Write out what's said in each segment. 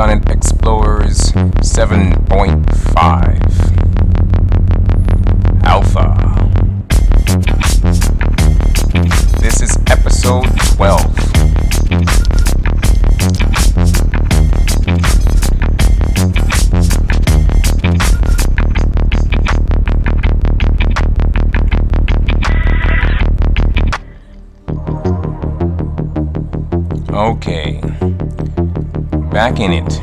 Planet Explorers 7.5 Alpha. This is episode 12. Okay, back in it.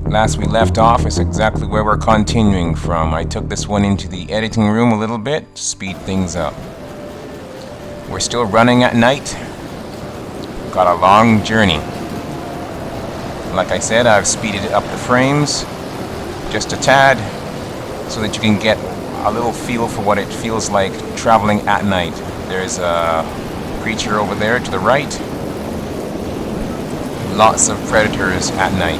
Last we left off is exactly where we're continuing from. I took this one into the editing room a little bit to speed things up. We're still running at night. Got a long journey. Like I said, I've speeded up the frames just a tad so that you can get a little feel for what it feels like traveling at night. There's a creature over there to the right. Lots of predators at night.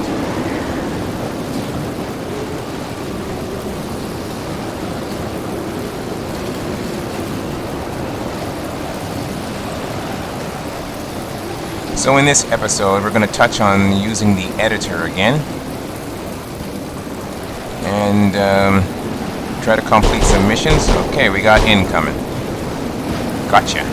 So in this episode, we're going to touch on using the editor again and try to complete some missions. Okay, we got incoming. Gotcha.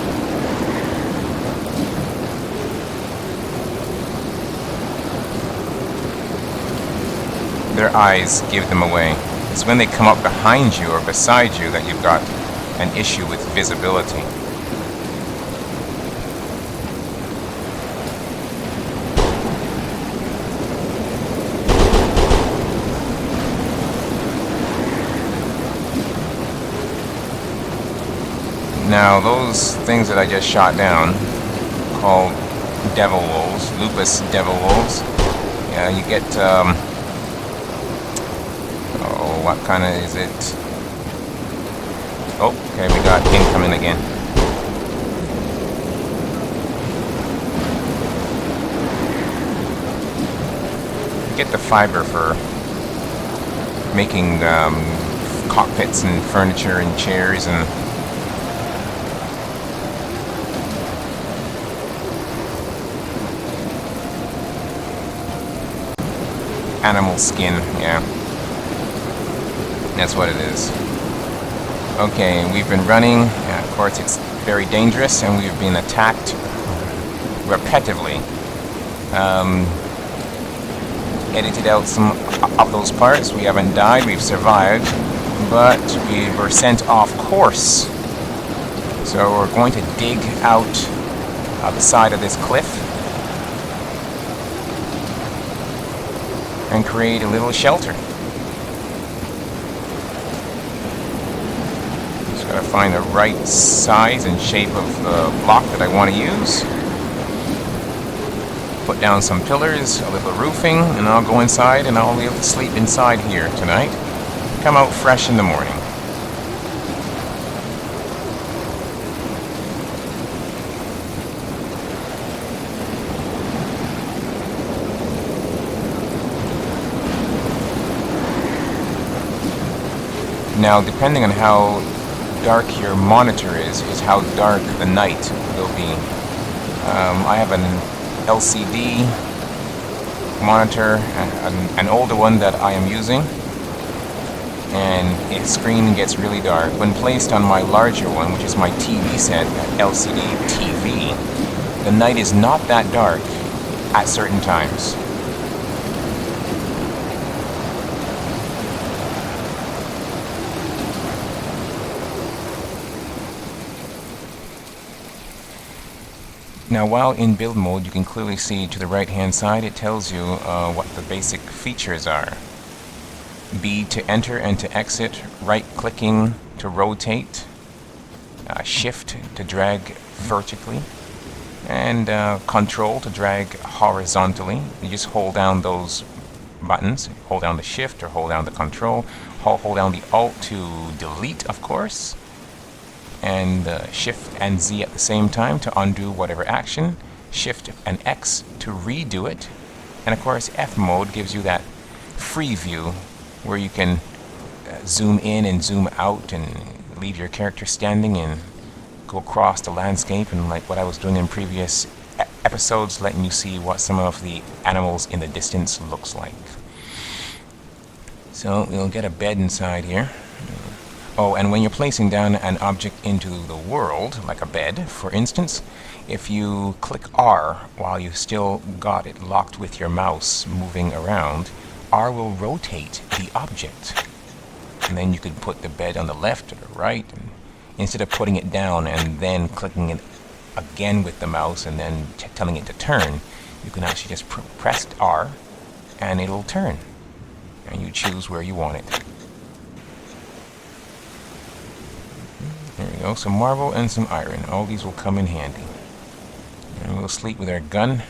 Their eyes give them away. It's when they come up behind you or beside you that you've got an issue with visibility. Now those things that I just shot down, called devil wolves, lupus devil wolves, yeah, you get what kind of is it? Oh, okay, we got incoming again. Get the fiber for making cockpits and furniture and chairs and animal skin, yeah. That's what it is. Okay, we've been running. Yeah, of course, it's very dangerous, and we've been attacked repetitively. Edited out some of those parts. We haven't died. We've survived, but we were sent off course. So we're going to dig out the side of this cliff and create a little shelter. Gotta find the right size and shape of the block that I want to use. Put down some pillars, a little roofing, and I'll go inside and I'll be able to sleep inside here tonight. Come out fresh in the morning. Now, depending on how dark your monitor is how dark the night will be. I have an LCD monitor, an older one that I am using, and its screen gets really dark. When placed on my larger one, which is my TV set, LCD TV, the night is not that dark at certain times. Now, while in build mode, you can clearly see to the right hand side, it tells you what the basic features are. B to enter and to exit, right clicking to rotate, shift to drag vertically, and control to drag horizontally. You just hold down those buttons, hold down the shift or hold down the control, hold down the alt to delete, of course, and shift and Z at the same time to undo whatever action, shift and X to redo it, and of course F mode gives you that free view where you can zoom in and zoom out and leave your character standing and go across the landscape, and like what I was doing in previous episodes letting you see what some of the animals in the distance looks like. So we'll get a bed inside here. Oh, and when you're placing down an object into the world, like a bed, for instance, if you click R while you've still got it locked with your mouse moving around, R will rotate the object. And then you could put the bed on the left or the right, and instead of putting it down and then clicking it again with the mouse and then telling it to turn, you can actually just press R and it'll turn. And you choose where you want it. There we go, some marble and some iron. All these will come in handy. And we'll sleep with our gun.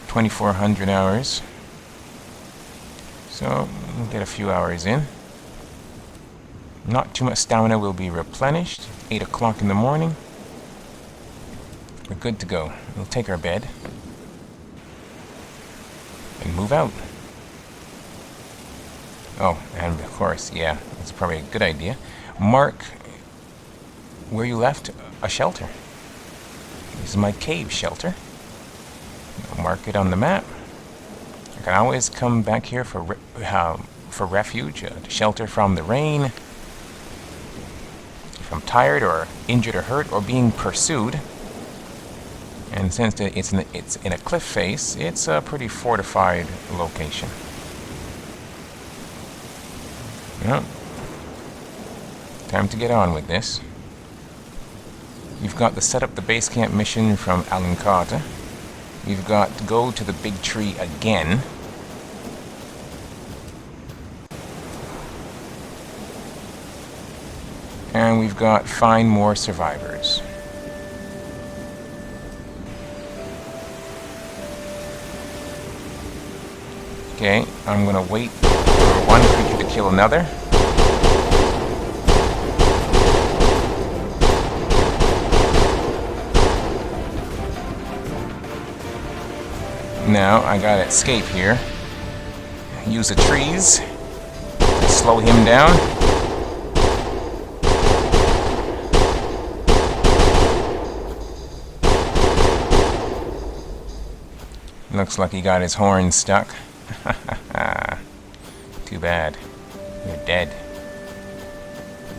2,400 hours. So we'll get a few hours in. Not too much stamina will be replenished. 8 o'clock in the morning. We're good to go. We'll take our bed and move out. Oh, and of course, yeah, it's probably a good idea. Mark where you left a shelter. This is my cave shelter. I'll mark it on the map. I can always come back here for refuge, to shelter from the rain. If I'm tired or injured or hurt or being pursued. And since it's in a cliff face, it's a pretty fortified location. Well, time to get on with this. You've got the set up the base camp mission from Alan Carter. You've got to go to the big tree again. And we've got find more survivors. Okay, I'm gonna wait for one creature to kill another. Now I gotta escape here. Use the trees to slow him down. Looks like he got his horn stuck. Too bad. You're dead.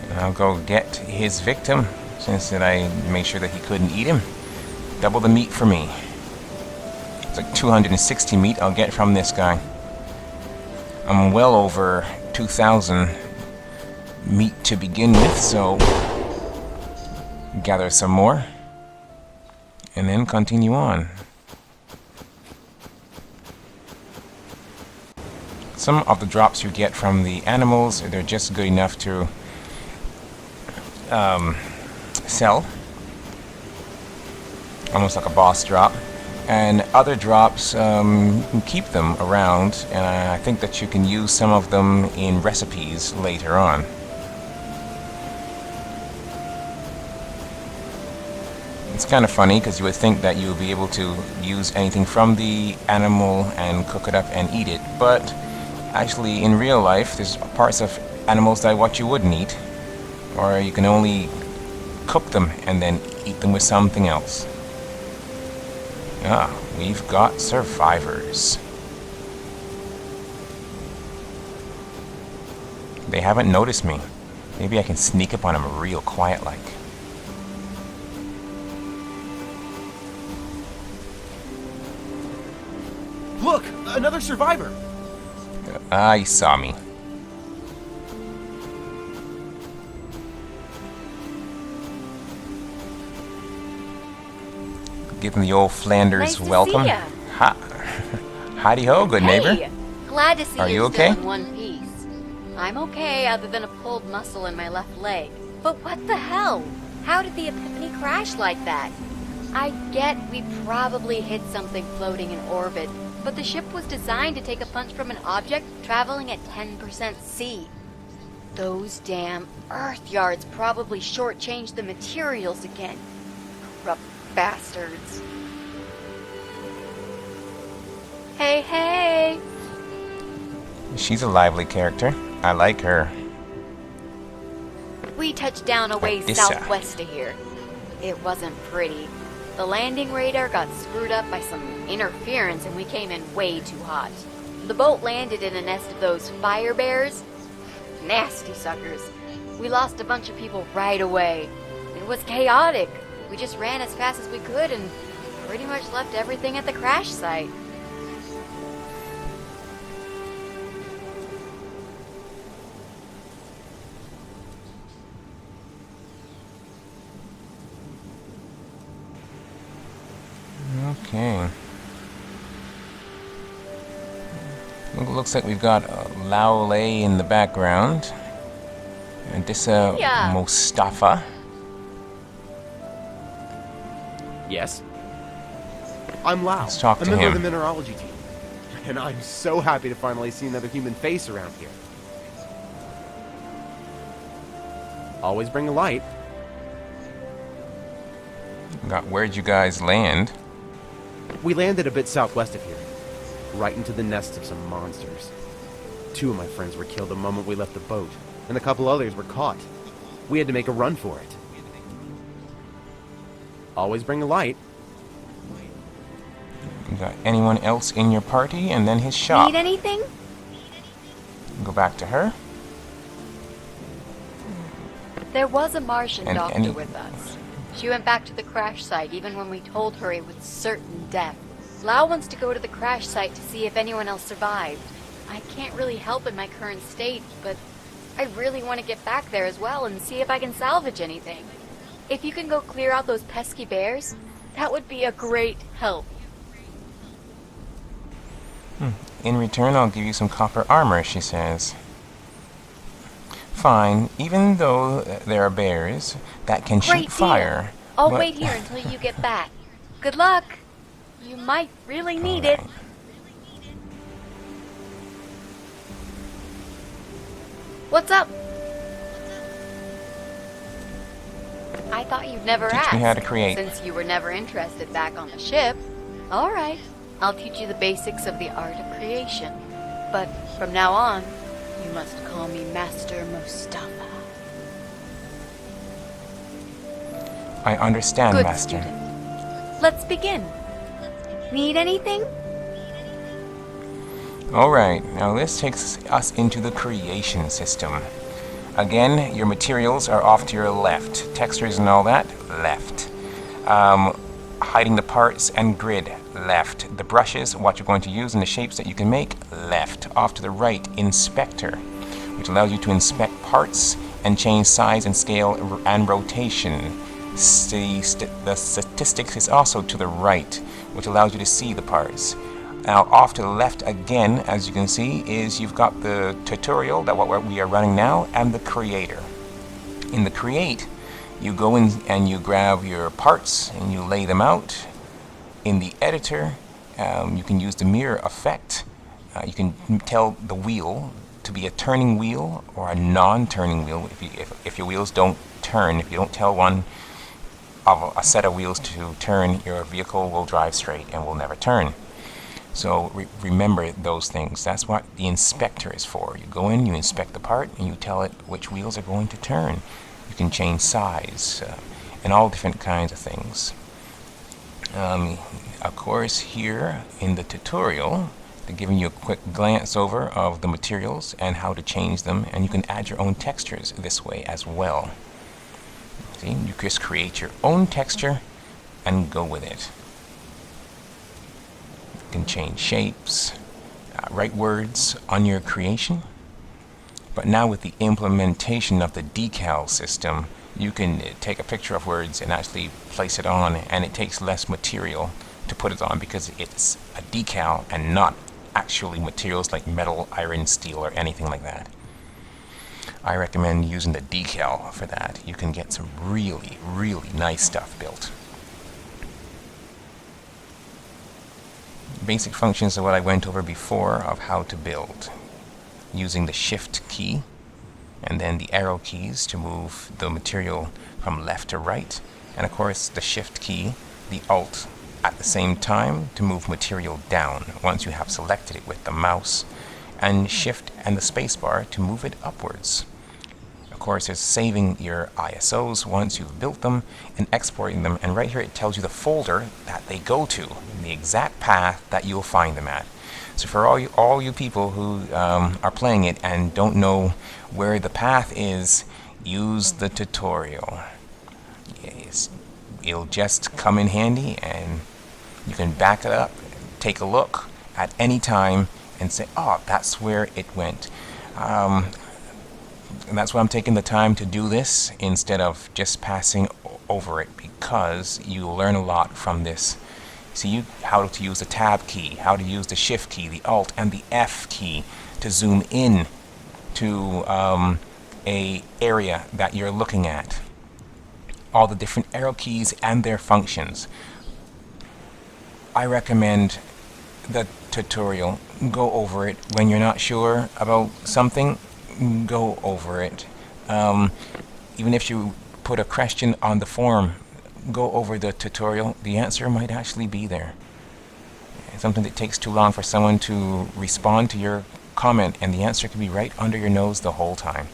And I'll go get his victim, since that I made sure that he couldn't eat him. Double the meat for me. It's like 260 meat I'll get from this guy. I'm well over 2,000 meat to begin with, so gather some more and then continue on. Some of the drops you get from the animals, they're just good enough to sell. Almost like a boss drop. And other drops, you can keep them around, and I think that you can use some of them in recipes later on. It's kind of funny, because you would think that you would be able to use anything from the animal and cook it up and eat it, but actually, in real life, there's parts of animals that what you wouldn't eat, or you can only cook them and then eat them with something else. Ah, we've got survivors. They haven't noticed me. Maybe I can sneak up on them real quiet-like. Look! Another survivor! He saw me. Give him the old Flanders welcome. Nice to see ya. Howdy ho, good neighbor. Hey, glad to see Are you you're okay? still in one piece. I'm okay, other than a pulled muscle in my left leg. But what the hell? How did the Epiphany crash like that? I get we probably hit something floating in orbit, but the ship was designed to take a punch from an object traveling at 10% C. Those damn Earth yards probably shortchanged the materials again. Corrupt bastards. Hey, hey! She's a lively character. I like her. We touched down a ways Odessa. southwest of here. It wasn't pretty. The landing radar got screwed up by some interference and we came in way too hot. The boat landed in a nest of those fire bears. Nasty suckers. We lost a bunch of people right away. It was chaotic. We just ran as fast as we could and pretty much left everything at the crash site. Okay. It looks like we've got Lao Lei in the background. And this Yeah. Mustafa. Yes? I'm Lau. Let's talk a to member him. of the mineralogy team. And I'm so happy to finally see another human face around here. Always bring a light. Where'd you guys land? We landed a bit southwest of here, right into the nest of some monsters. 2 of my friends were killed the moment we left the boat, and a couple others were caught. We had to make a run for it. Always bring a light. You got anyone else in your party? And then his shop. Need anything? Go back to her. There was a Martian And doctor any- with us. She went back to the crash site even when we told her it was certain death. Lau wants to go to the crash site to see if anyone else survived. I can't really help in my current state, but I really want to get back there as well and see if I can salvage anything. If you can go clear out those pesky bears, that would be a great help. In return, I'll give you some copper armor, she says. Fine, even though there are bears that can Great shoot fire. deal. I'll but- wait here until you get back. Good luck. You might really need it. Alright. What's up? I thought you'd never Teach ask. me how to create. Since you were never interested back on the ship. All right. I'll teach you the basics of the art of creation. But from now on, you must call me Master Mustafa. I understand, Good Master. student. Let's begin. Need anything? Alright, now this takes us into the creation system. Again, your materials are off to your left. Textures and all that, left. Hiding the parts and grid, left. The brushes, what you're going to use and the shapes that you can make, left. Off to the right, inspector, which allows you to inspect parts and change size and scale and rotation. The statistics is also to the right, which allows you to see the parts. Now off to the left again, as you can see, is you've got the tutorial, that what we are running now, and the creator. In the create, you go in and you grab your parts and you lay them out. In the editor, you can use the mirror effect. You can tell the wheel to be a turning wheel or a non-turning wheel. If your wheels don't turn, if you don't tell one of a set of wheels to turn, your vehicle will drive straight and will never turn. So remember those things. That's what the inspector is for. You go in, you inspect the part, and you tell it which wheels are going to turn. You can change size and all different kinds of things. Of course, here in the tutorial, they're giving you a quick glance over of the materials and how to change them, and you can add your own textures this way as well. See, you just create your own texture and go with it. You can change shapes, write words on your creation. But now with the implementation of the decal system, you can take a picture of words and actually place it on, and it takes less material to put it on because it's a decal and not actually materials like metal, iron, steel, or anything like that. I recommend using the decal for that. You can get some really, really nice stuff built. Basic functions are what I went over before of how to build. Using the shift key and then the arrow keys to move the material from left to right, and of course the shift key, the alt at the same time to move material down once you have selected it with the mouse, and shift and the spacebar to move it upwards. Of course, is saving your ISOs once you've built them and exporting them. And right here it tells you the folder that they go to, the exact path that you'll find them at. So for all you people who are playing it and don't know where the path is, use the tutorial. Yes, it'll just come in handy, and you can back it up, take a look at any time, and say, oh, that's where it went. And that's why I'm taking the time to do this instead of just passing over it, because you learn a lot from this. See how to use the tab key, how to use the shift key, the alt, and the F key to zoom in to a area that you're looking at. All the different arrow keys and their functions. I recommend the tutorial. Go over it. When you're not sure about something, go over it. Even if you put a question on the forum, go over the tutorial. The answer might actually be there. Something that takes too long for someone to respond to your comment, and the answer could be right under your nose the whole time.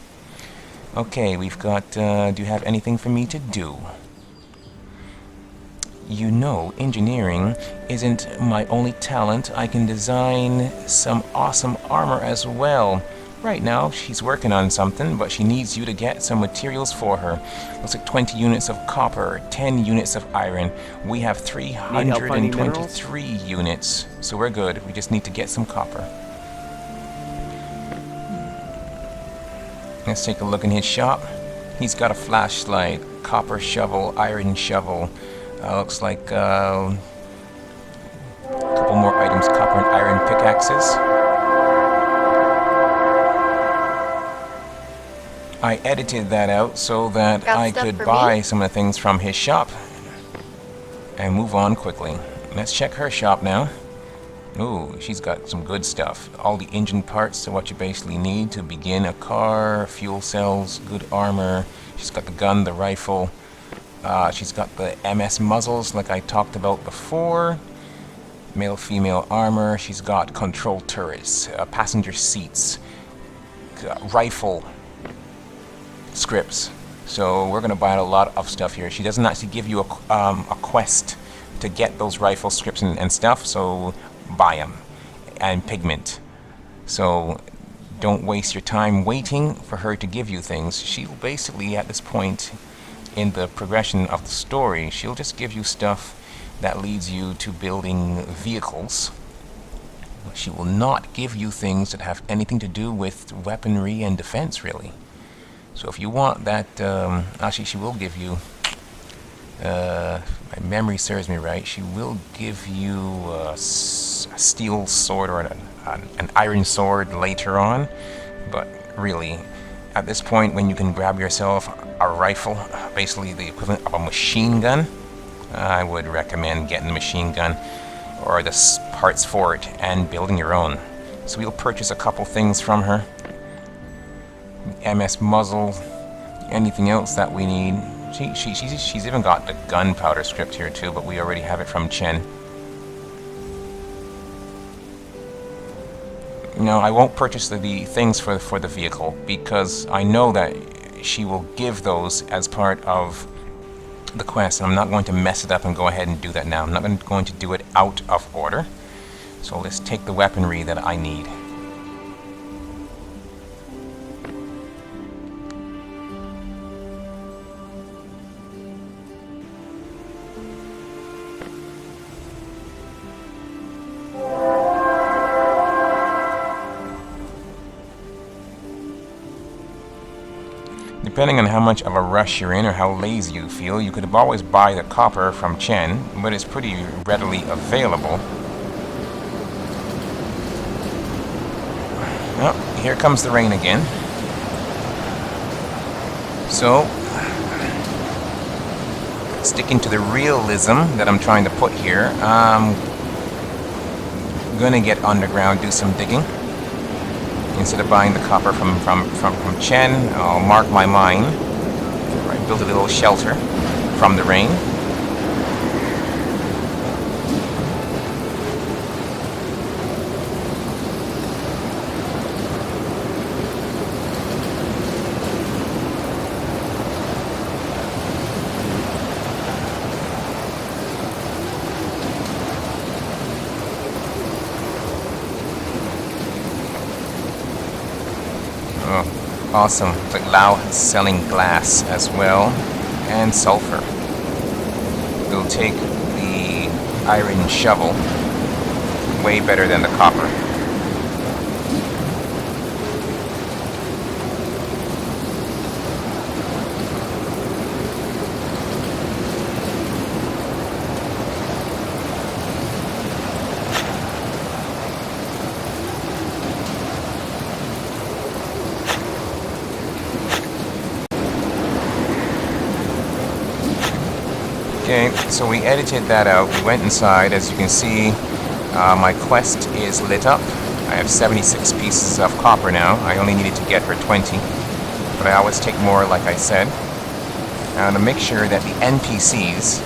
Okay, we've got, do you have anything for me to do? You know, engineering isn't my only talent. I can design some awesome armor as well. Right now, she's working on something, but she needs you to get some materials for her. Looks like 20 units of copper, 10 units of iron. We have 323 units, so we're good. We just need to get some copper. Let's take a look in his shop. He's got a flashlight, copper shovel, iron shovel. Looks like a couple more items, copper and iron pickaxes. I edited that out so that I could buy some of the things from his shop and move on quickly. Let's check her shop now. Ooh, she's got some good stuff. All the engine parts are what you basically need to begin a car, fuel cells, good armor. She's got the gun, the rifle. She's got the MS muzzles like I talked about before. Male-female armor. She's got control turrets, passenger seats, rifle scripts. So we're going to buy a lot of stuff here. She doesn't actually give you a quest to get those rifle scripts and stuff, so buy them. And pigment. So don't waste your time waiting for her to give you things. She'll basically, at this point in the progression of the story, she'll just give you stuff that leads you to building vehicles. She will not give you things that have anything to do with weaponry and defense, really. So if you want that, actually she will give you, my memory serves me right, she will give you a steel sword or an iron sword later on. But really, at this point, when you can grab yourself a rifle, basically the equivalent of a machine gun, I would recommend getting the machine gun or the parts for it and building your own. So we'll purchase a couple things from her. MS muzzle, anything else that we need. She's even got the gunpowder script here too, but we already have it from Chen. No, I won't purchase the things for the vehicle because I know that she will give those as part of the quest, and I'm not going to mess it up and go ahead and do that now. I'm not going to do it out of order. So let's take the weaponry that I need. Depending on how much of a rush you're in or how lazy you feel, you could always buy the copper from Chen, but it's pretty readily available. Oh, here comes the rain again. So, sticking to the realism that I'm trying to put here, I'm gonna get underground, do some digging. Instead of buying the copper from Chen, I'll mark my mine. Right, build a little shelter from the rain. Awesome. It's like Lao selling glass as well, and sulfur. We'll take the iron shovel. Way better than the copper. Okay, so we edited that out. We went inside. As you can see, my quest is lit up. I have 76 pieces of copper now. I only needed to get for 20. But I always take more, like I said. And to make sure that the NPCs,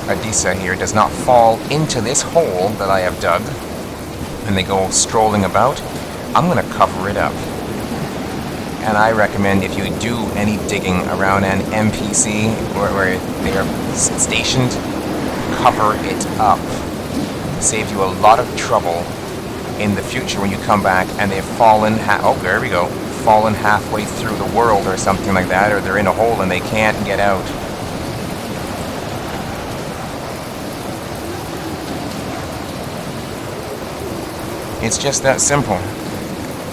Adisa here, does not fall into this hole that I have dug, and they go strolling about, I'm going to cover it up. And I recommend if you do any digging around an NPC where they are stationed, cover it up. Saves you a lot of trouble in the future when you come back and they've fallen, oh, there we go, fallen halfway through the world or something like that, or they're in a hole and they can't get out. It's just that simple.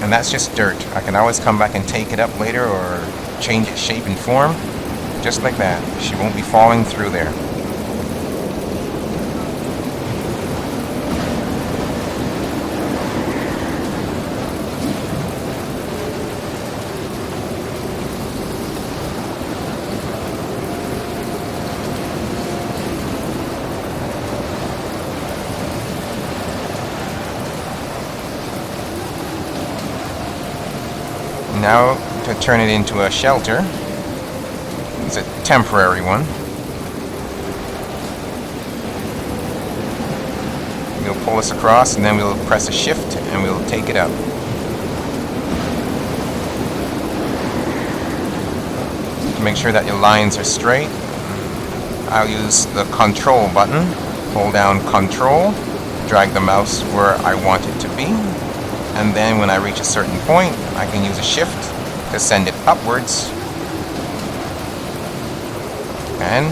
And that's just dirt. I can always come back and take it up later or change its shape and form. Just like that. She won't be falling through there. Now, to turn it into a shelter, it's a temporary one. We'll pull this across and then we'll press a shift and we'll take it up. To make sure that your lines are straight, I'll use the control button, hold down control, drag the mouse where I want it to be. And then when I reach a certain point, I can use a shift to send it upwards. And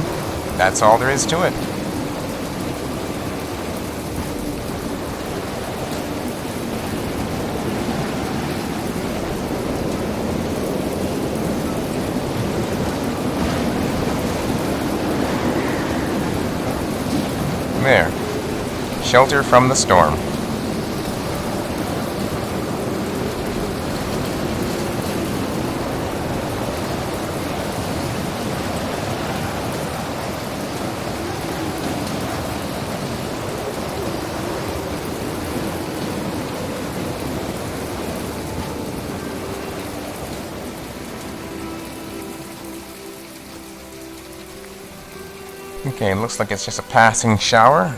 that's all there is to it. There. Shelter from the storm. Okay, looks like it's just a passing shower.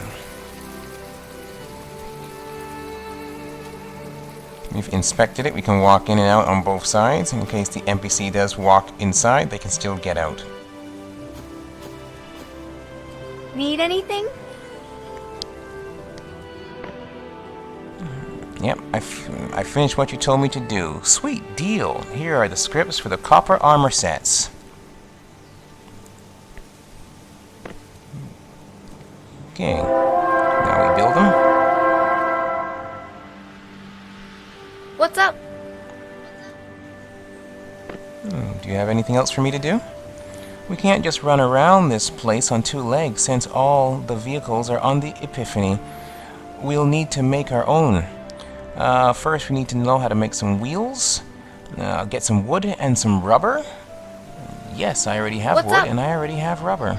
We've inspected it. We can walk in and out on both sides. In case the NPC does walk inside, they can still get out. Need anything? Yep, I finished what you told me to do. Sweet deal. Here are the scripts for the copper armor sets. Okay, now we build them. What's up? Do you have anything else for me to do? We can't just run around this place on two legs since all the vehicles are on the Epiphany. We'll need to make our own. First we need to know how to make some wheels, get some wood and some rubber. Yes, I already have wood and I already have rubber.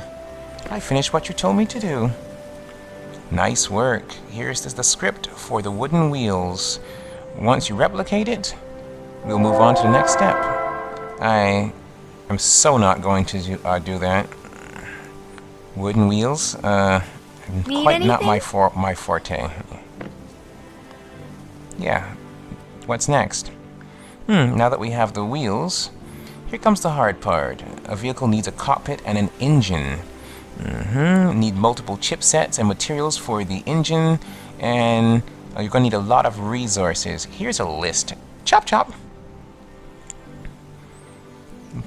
I finished what you told me to do. Nice work. Here's the script for the wooden wheels. Once you replicate it, we'll move on to the next step. I am so not going to do that. Wooden wheels, quite not my forte. Yeah. What's next? Now that we have the wheels, here comes the hard part. A vehicle needs a cockpit and an engine. Need multiple chipsets and materials for the engine, and you're going to need a lot of resources. Here's a list. Chop chop!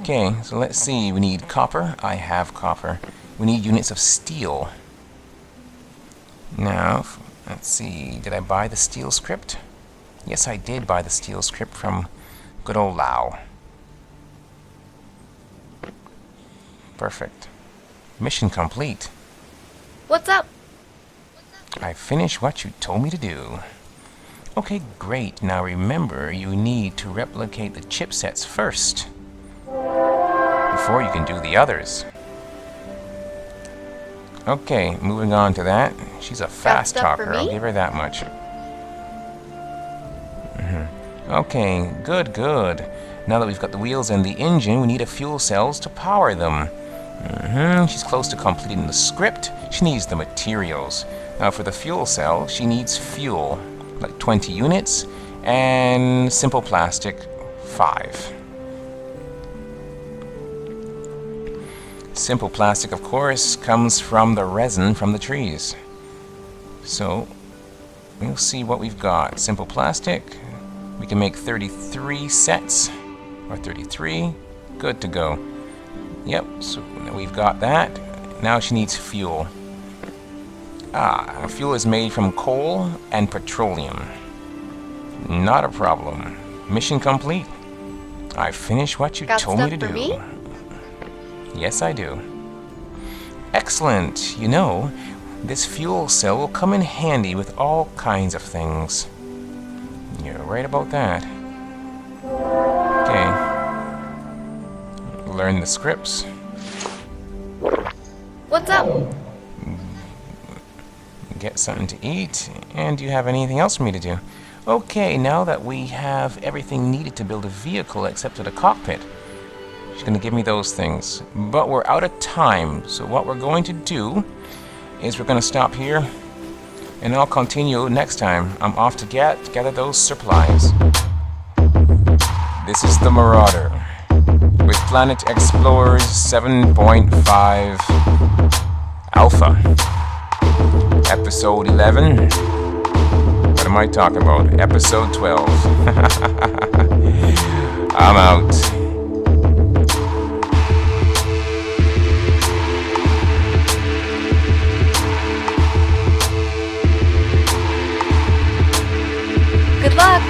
Okay, so let's see. We need copper. I have copper. We need units of steel. Now, let's see. Did I buy the steel script? Yes, I did buy the steel script from good old Lao. Perfect. Mission complete. What's up? I finished what you told me to do. Okay, great. Now remember, you need to replicate the chipsets first before you can do the others. Okay, moving on to that. She's a fast stuff for talker, I'll me? give her that much. Okay, good, good. Now that we've got the wheels and the engine, we need a fuel cells to power them. She's close to completing the script. She needs the materials. Now for the fuel cell, she needs fuel, like 20 units, and simple plastic, 5. Simple plastic, of course, comes from the resin from the trees. So, we'll see what we've got. Simple plastic, we can make 33 sets, or 33, good to go. Yep, so we've got that. Now she needs fuel. Fuel is made from coal and petroleum. Not a problem. Mission complete. I finished what you Got told me stuff to for do. me? Yes, I do. Excellent. You know, this fuel cell will come in handy with all kinds of things. You're right about that. Okay. Learn the scripts. What's up? Get something to eat. And do you have anything else for me to do? Okay, now that we have everything needed to build a vehicle except for the cockpit, she's going to give me those things. But we're out of time, so what we're going to do is we're going to stop here, and I'll continue next time. I'm off to gather those supplies. This is the Marauder with Planet Explorers 7.5 Alpha. Episode 11. What am I talking about? Episode 12. I'm out. Good luck!